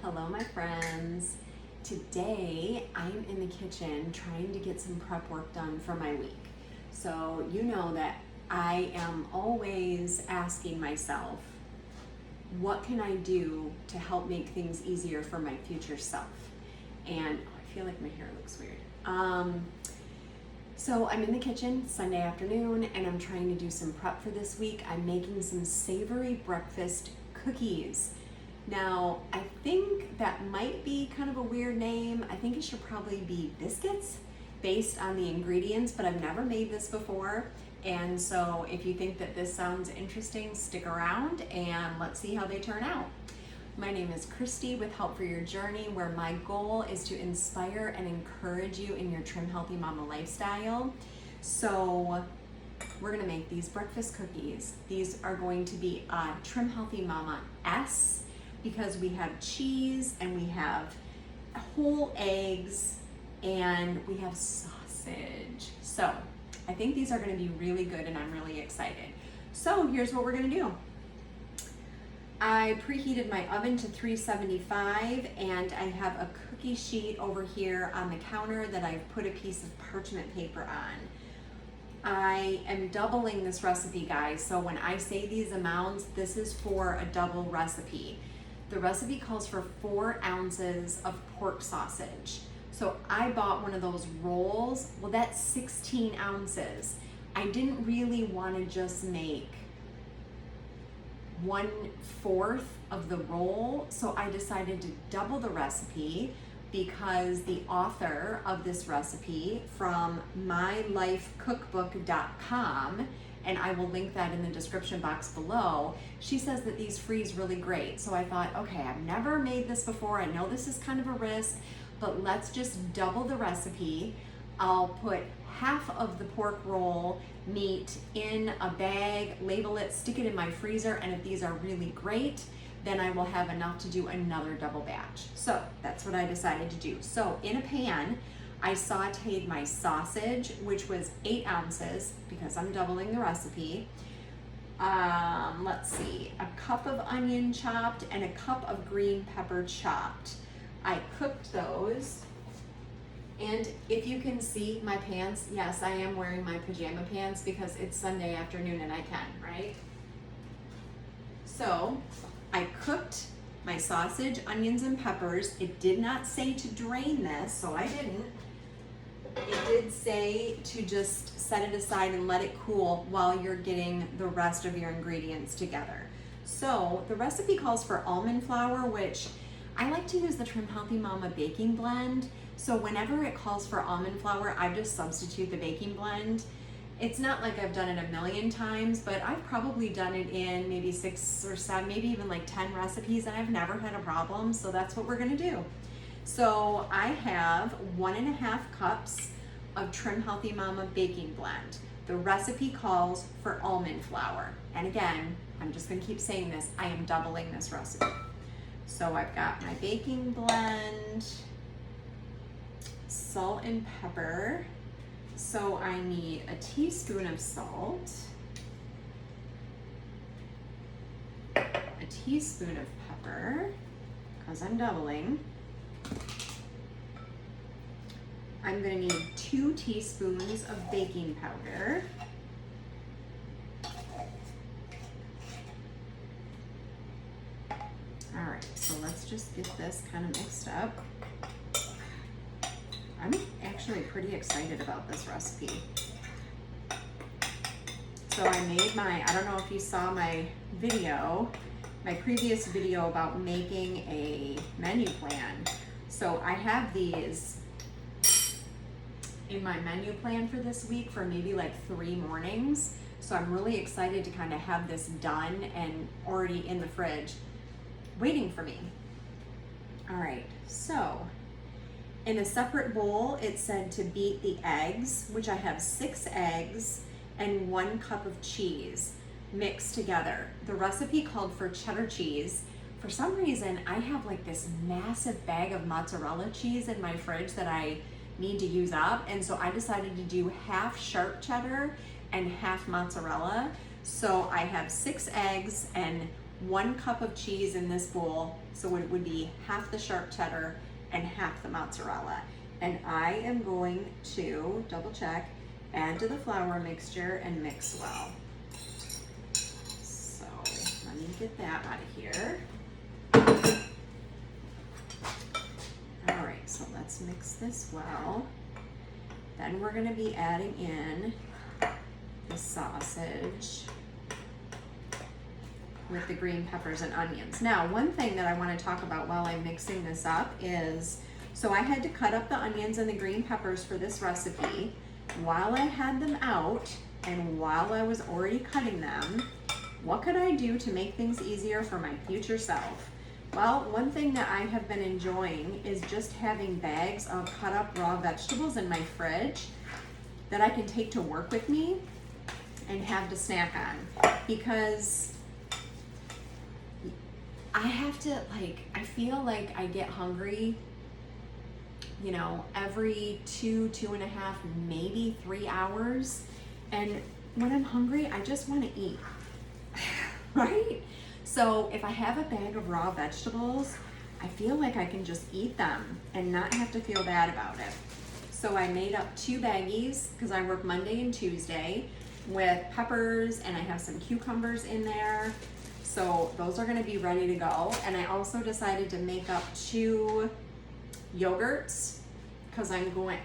Hello my friends. Today I'm in the kitchen trying to get some prep work done for my week. So you know that I am always asking myself, what can I do to help make things easier for my future self? And I feel like my hair looks weird. So I'm in the kitchen Sunday afternoon and I'm trying to do some prep for this week. I'm making some savory breakfast cookies. Now, I think that might be kind of a weird name. I think it should probably be biscuits based on the ingredients, but I've never made this before. And so if you think that this sounds interesting, stick around and let's see how they turn out. My name is Christy with Help for Your Journey, where my goal is to inspire and encourage you in your Trim Healthy Mama lifestyle. So we're gonna make these breakfast cookies. These are going to be a Trim Healthy Mama S, because we have cheese and we have whole eggs and we have sausage. So I think these are going to be really good and I'm really excited. So here's what we're going to do. I preheated my oven to 375 and I have a cookie sheet over here on the counter that I've put a piece of parchment paper on. I am doubling this recipe, guys. So when I say these amounts, this is for a double recipe. The recipe calls for 4 ounces of pork sausage. So I bought one of those rolls. Well, that's 16 ounces. I didn't really want to just make 1/4 of the roll, so I decided to double the recipe because the author of this recipe from mylifecookbook.com, and I will link that in the description box below, she says that these freeze really great. So I thought, okay, I've never made this before. I know this is kind of a risk, but let's just double the recipe. I'll put half of the pork roll meat in a bag, label it, stick it in my freezer, and if these are really great, then I will have enough to do another double batch. So that's what I decided to do. So in a pan, I sauteed my sausage, which was 8 ounces because I'm doubling the recipe. Let's see, a cup of onion chopped and a cup of green pepper chopped. I cooked those. And if you can see my pants, yes, I am wearing my pajama pants because it's Sunday afternoon and I can, right? So I cooked my sausage, onions, and peppers. It did not say to drain this, so I didn't. It did say to just set it aside and let it cool while you're getting the rest of your ingredients together. So the recipe calls for almond flour, which I like to use the Trim Healthy Mama baking blend. So whenever it calls for almond flour, I just substitute the baking blend. It's not like I've done it a million times, but I've probably done it in maybe 6 or 7, maybe even like 10 recipes, and I've never had a problem. So that's what we're gonna do. So I have 1.5 cups of Trim Healthy Mama baking blend. The recipe calls for almond flour. And again, I'm just gonna keep saying this, I am doubling this recipe. So I've got my baking blend, salt and pepper. So I need a teaspoon of salt, a teaspoon of pepper, because I'm doubling. I'm going to need 2 teaspoons of baking powder. All right, so let's just get this kind of mixed up. I'm actually pretty excited about this recipe. So I made I don't know if you saw my video, my previous video about making a menu plan. So I have these in my menu plan for this week for maybe like 3 mornings. So I'm really excited to kind of have this done and already in the fridge waiting for me. All right, so in a separate bowl, it said to beat the eggs, which I have 6 eggs and 1 cup of cheese mixed together. The recipe called for cheddar cheese. For some reason, I have like this massive bag of mozzarella cheese in my fridge that I need to use up. And so I decided to do half sharp cheddar and half mozzarella. So I have 6 eggs and 1 cup of cheese in this bowl, so it would be half the sharp cheddar and half the mozzarella. And I am going to double check, add to the flour mixture and mix well. So let me get that out of here. All right, so let's mix this well. Then we're gonna be adding in the sausage with the green peppers and onions. Now, one thing that I want to talk about while I'm mixing this up is, so I had to cut up the onions and the green peppers for this recipe. While I had them out and while I was already cutting them, what could I do to make things easier for my future self? Well, one thing that I have been enjoying is just having bags of cut up raw vegetables in my fridge that I can take to work with me and have to snack on, because I have to, I feel like I get hungry, you know, every 2.5, maybe 3 hours. And when I'm hungry, I just want to eat, right? So if I have a bag of raw vegetables, I feel like I can just eat them and not have to feel bad about it. So I made up 2 baggies because I work Monday and Tuesday with peppers, and I have some cucumbers in there. So those are gonna be ready to go. And I also decided to make up 2 yogurts because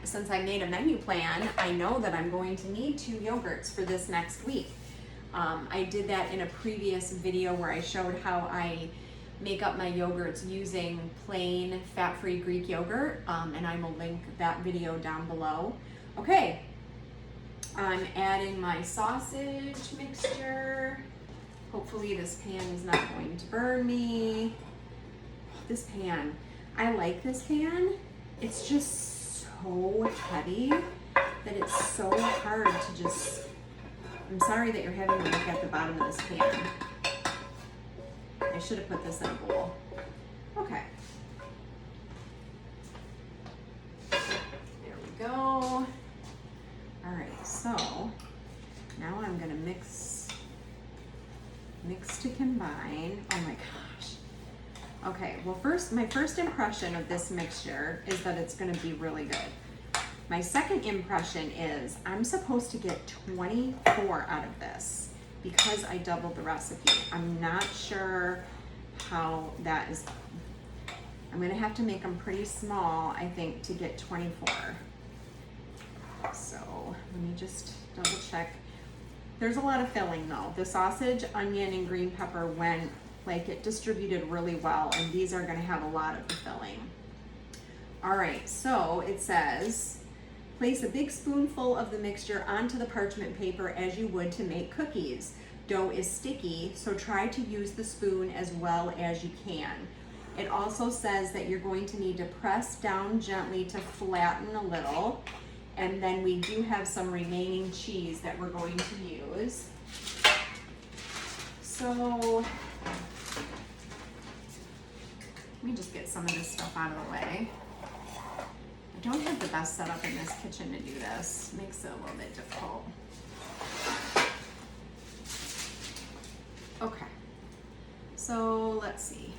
since I made a menu plan, I know that I'm going to need 2 yogurts for this next week. I did that in a previous video where I showed how I make up my yogurts using plain fat-free Greek yogurt, and I will link that video down below. Okay, I'm adding my sausage mixture. Hopefully this pan is not going to burn me. This pan, I like this pan. It's just so heavy that it's so hard to just, I'm sorry that you're having to look at the bottom of this pan. I should have put this in a bowl. Okay. There we go. All right, so now I'm gonna mix to combine. Oh my gosh. Okay, well my first impression of this mixture is that it's gonna be really good. My second impression is I'm supposed to get 24 out of this because I doubled the recipe. I'm not sure how that is. I'm gonna have to make them pretty small, I think, to get 24. So let me just double check. There's a lot of filling though. The sausage, onion, and green pepper went, it distributed really well, and these are gonna have a lot of the filling. All right, so it says, place a big spoonful of the mixture onto the parchment paper as you would to make cookies. Dough is sticky, so try to use the spoon as well as you can. It also says that you're going to need to press down gently to flatten a little. And then we do have some remaining cheese that we're going to use. So let me just get some of this stuff out of the way. I don't have the best setup in this kitchen to do this. Makes it a little bit difficult. Okay, so let's see.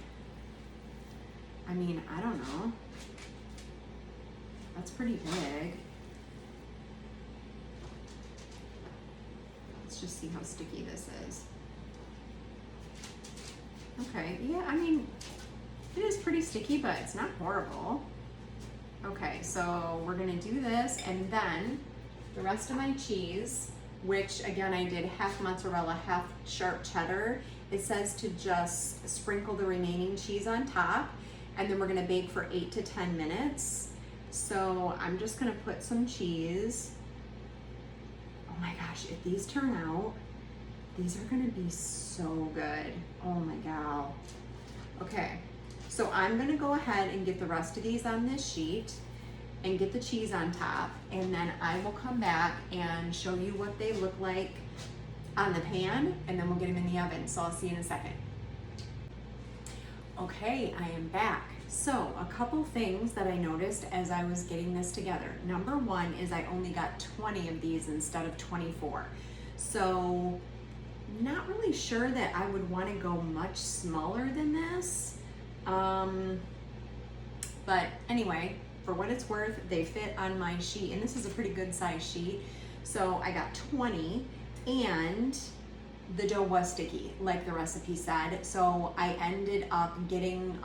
I mean, I don't know. That's pretty big. Let's just see how sticky this is. Okay, yeah, I mean, it is pretty sticky, but it's not horrible. Okay, so we're gonna do this, and then the rest of my cheese, which again I did half mozzarella, half sharp cheddar. It says to just sprinkle the remaining cheese on top, and then we're gonna bake for 8 to 10 minutes. So I'm just gonna put some cheese. Oh my gosh, if these turn out, these are gonna be so good. Oh my god. Okay, so I'm gonna go ahead and get the rest of these on this sheet and get the cheese on top, and then I will come back and show you what they look like on the pan, and then we'll get them in the oven. So I'll see you in a second. Okay, I am back. So a couple things that I noticed as I was getting this together. Number one is I only got 20 of these instead of 24. So not really sure that I would want to go much smaller than this. But anyway, for what it's worth, they fit on my sheet, and this is a pretty good size sheet. So I got 20, and the dough was sticky, like the recipe said. So I ended up getting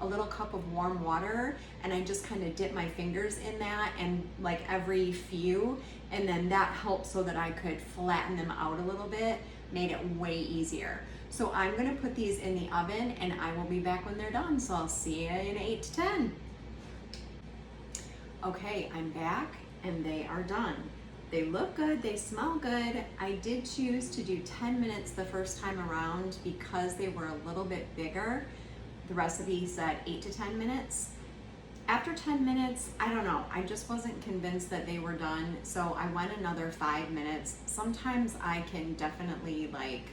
a little cup of warm water, and I just kind of dipped my fingers in that, and like every few, and then that helped so that I could flatten them out a little bit, made it way easier. So I'm gonna put these in the oven, and I will be back when they're done. So I'll see you in 8 to 10. Okay, I'm back, and they are done. They look good, they smell good. I did choose to do 10 minutes the first time around because they were a little bit bigger. The recipe said 8 to 10 minutes. After 10 minutes, I don't know, I just wasn't convinced that they were done, so I went another 5 minutes. Sometimes I can definitely like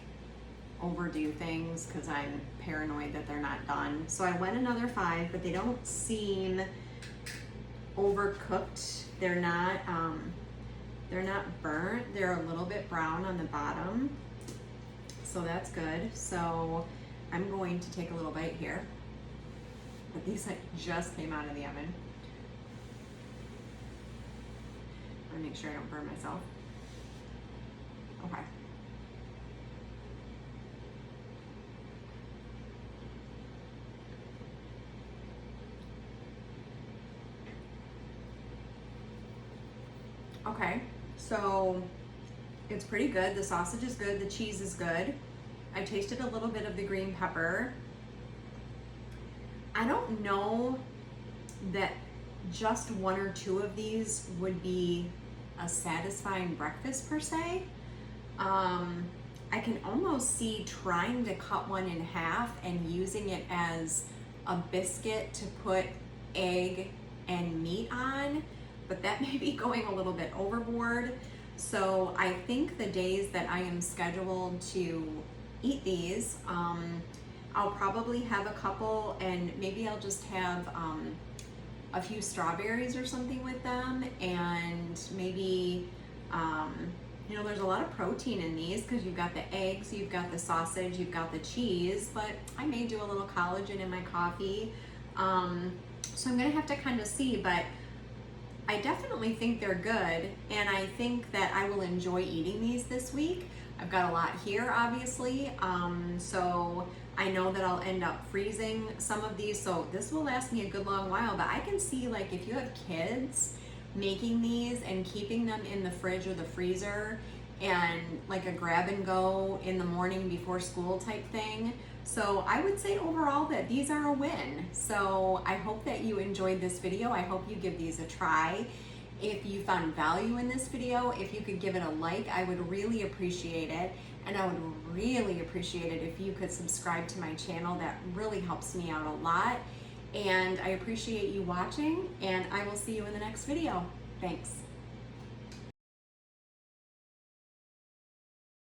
overdo things because I'm paranoid that they're not done. So I went another 5, but they don't seem overcooked. They're not burnt. They're a little bit brown on the bottom, so that's good. So I'm going to take a little bite here. But these just came out of the oven. I want to make sure I don't burn myself. Okay. Okay, so it's pretty good. The sausage is good, the cheese is good. I tasted a little bit of the green pepper. I don't know that just 1 or 2 of these would be a satisfying breakfast per se. I can almost see trying to cut one in half and using it as a biscuit to put egg and meat on, but that may be going a little bit overboard. So I think the days that I am scheduled to eat these, I'll probably have a couple, and maybe I'll just have a few strawberries or something with them, and maybe, you know, there's a lot of protein in these because you've got the eggs, you've got the sausage, you've got the cheese, but I may do a little collagen in my coffee. So I'm gonna have to kind of see, but I definitely think they're good, and I think that I will enjoy eating these this week. I've got a lot here, obviously, so I know that I'll end up freezing some of these, so this will last me a good long while, but I can see, like, if you have kids, making these and keeping them in the fridge or the freezer, and like a grab and go in the morning before school type thing. So I would say overall that these are a win. So I hope that you enjoyed this video. I hope you give these a try. If you found value in this video, if you could give it a like, I would really appreciate it. And I would really appreciate it if you could subscribe to my channel. That really helps me out a lot. And I appreciate you watching, and I will see you in the next video. Thanks.